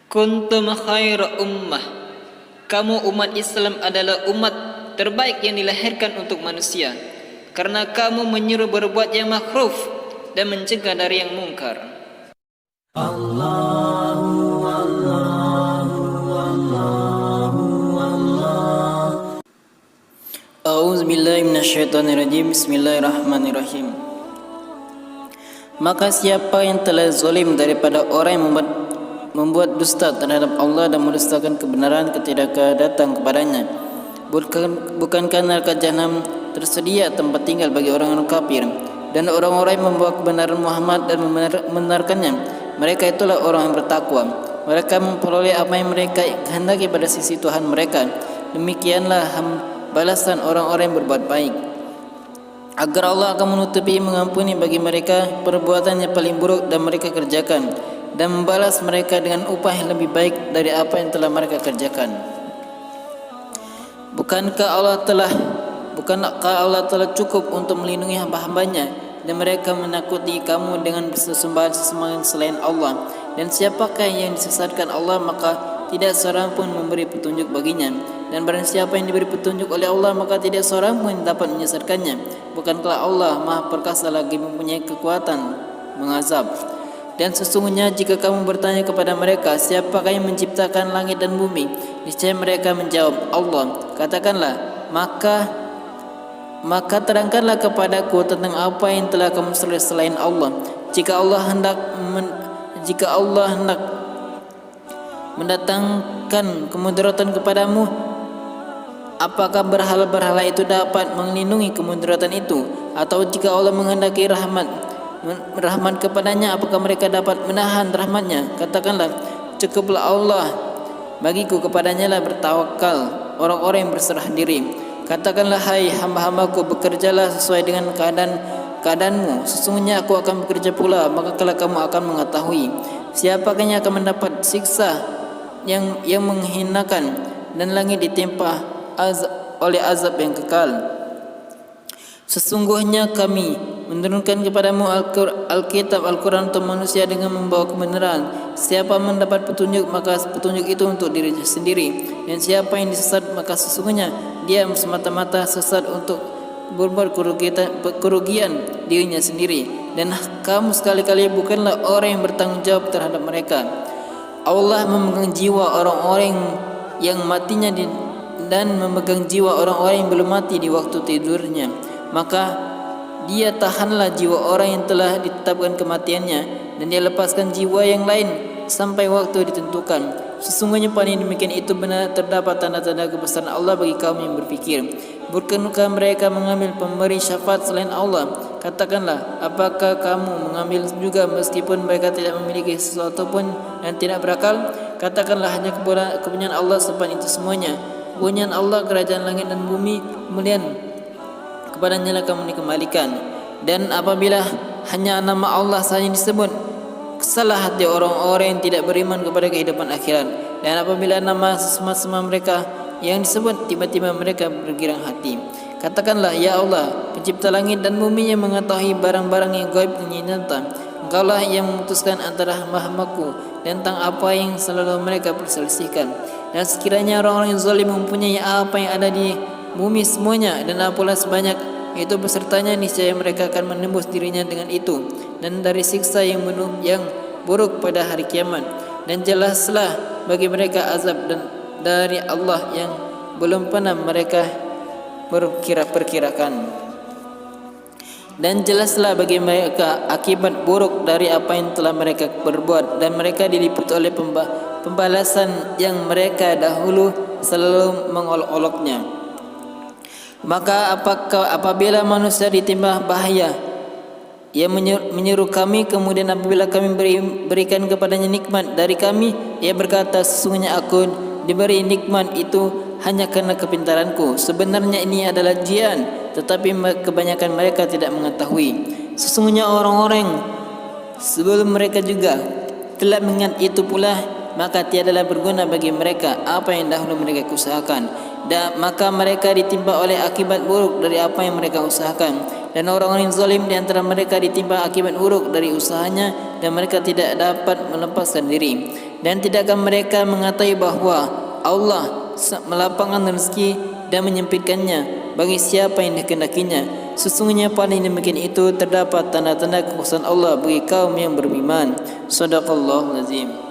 Kuntum khaira ummah. Kamu umat Islam adalah umat terbaik yang dilahirkan untuk manusia, karena kamu menyuruh berbuat yang makruf dan mencegah dari yang mungkar. Allahu Allahu Allahu Allah. A'udzubillahi minasyaitonirrajim. Bismillahirrahmanirrahim. Maka siapa yang telah zalim daripada orang yang membuat dusta terhadap Allah dan mendustakan kebenaran ketika datang kepadanya, bukankah neraka jahanam tersedia tempat tinggal bagi orang-orang kafir? Dan orang-orang yang membawa kebenaran Muhammad dan membenarkannya, mereka itulah orang yang bertakwa. Mereka memperoleh apa yang mereka kehendaki pada sisi Tuhan mereka. Demikianlah balasan orang-orang yang berbuat baik, agar Allah akan menutupi mengampuni bagi mereka perbuatan yang paling buruk dan mereka kerjakan, dan membalas mereka dengan upah yang lebih baik dari apa yang telah mereka kerjakan. Bukankah Allah telah cukup untuk melindungi hamba-hambanya, dan mereka menakuti kamu dengan sesembahan selain Allah? Dan siapakah yang disesatkan Allah, maka tidak seorang pun memberi petunjuk baginya. Dan barang siapa yang diberi petunjuk oleh Allah, maka tidak seorang pun dapat menyesatkannya. Bukankah Allah Maha Perkasa lagi mempunyai kekuatan mengazab? Dan sesungguhnya jika kamu bertanya kepada mereka, siapakah yang menciptakan langit dan bumi? Niscaya mereka menjawab, Allah. Katakanlah, maka terangkanlah kepadaku tentang apa yang telah kamu sembah selain Allah. Jika Allah hendak mendatangkan kemudaratan kepadamu, apakah berhala-berhala itu dapat melindungi kemudaratan itu? Atau jika Allah menghendaki rahmat kepadanya, apakah mereka dapat menahan rahmatnya? Katakanlah, cukuplah Allah bagiku, kepadanya lah bertawakal orang-orang yang berserah diri. Katakanlah, hai hamba-hambaku, bekerjalah sesuai dengan keadaanmu. Sesungguhnya aku akan bekerja pula, maka kelak kamu akan mengetahui siapakah yang akan mendapat siksa yang menghinakan, dan langit ditimpa oleh azab yang kekal. Sesungguhnya kami menurunkan kepadamu Alkitab Al-Quran untuk manusia dengan membawa kebenaran. Siapa mendapat petunjuk, maka petunjuk itu untuk dirinya sendiri, dan siapa yang disesat, maka sesungguhnya dia semata-mata sesat untuk berbuat kerugian dirinya sendiri. Dan kamu sekali-kali bukanlah orang yang bertanggung jawab terhadap mereka. Allah memegang jiwa orang-orang yang matinya dan memegang jiwa orang-orang yang belum mati di waktu tidurnya. Maka dia tahanlah jiwa orang yang telah ditetapkan kematiannya, dan dia lepaskan jiwa yang lain sampai waktu ditentukan. Sesungguhnya pada demikian itu benar terdapat tanda-tanda kebesaran Allah bagi kaum yang berfikir. Bukankah mereka mengambil pemberi syafaat selain Allah? Katakanlah, apakah kamu mengambil juga meskipun mereka tidak memiliki sesuatu pun dan tidak berakal? Katakanlah, hanya kepunyaan Allah sempat itu semuanya. Kepunyaan Allah kerajaan langit dan bumi, kemudian kepadanya lah kamu dikembalikan. Dan apabila hanya nama Allah saja disebut, kesalah hati orang-orang yang tidak beriman kepada kehidupan akhirat. Dan apabila nama sesama mereka yang disebut, tiba-tiba mereka bergirang hati. Katakanlah, ya Allah, pencipta langit dan bumi, yang mengetahui barang-barang yang gaib dan yang nyata. Engkaulah yang memutuskan antara hamba-hambaku tentang apa yang selalu mereka perselisihkan. Dan sekiranya orang-orang yang zalim mempunyai apa yang ada di bumi semuanya, dan apalah sebanyak itu besertanya, niscaya mereka akan menembus dirinya dengan itu, dan dari siksa yang buruk pada hari kiamat. Dan jelaslah bagi mereka azab dari Allah yang belum pernah mereka perkirakan. Dan jelaslah bagi mereka akibat buruk dari apa yang telah mereka perbuat, dan mereka diliputi oleh pembalasan yang mereka dahulu selalu mengolok-oloknya. Maka apabila manusia ditimpa bahaya, ia menyeru kami, kemudian apabila kami berikan kepadanya nikmat dari kami, ia berkata, sesungguhnya aku diberi nikmat itu hanya karena kepintaranku. Sebenarnya ini adalah ujian, tetapi kebanyakan mereka tidak mengetahui. Sesungguhnya orang-orang sebelum mereka juga telah mengingat itu pula, maka tiadalah berguna bagi mereka apa yang dahulu mereka usahakan. Dan maka mereka ditimpa oleh akibat buruk dari apa yang mereka usahakan. Dan orang-orang yang zalim di antara mereka ditimpa akibat buruk dari usahanya, dan mereka tidak dapat melepaskan diri. Dan tidakkah mereka mengetahui bahwa Allah melapangkan rezeki dan menyempitkannya bagi siapa yang dikehendakinya? Sesungguhnya pada yang demikian itu terdapat tanda-tanda kekuasaan Allah bagi kaum yang beriman. Shadaqallahul azim.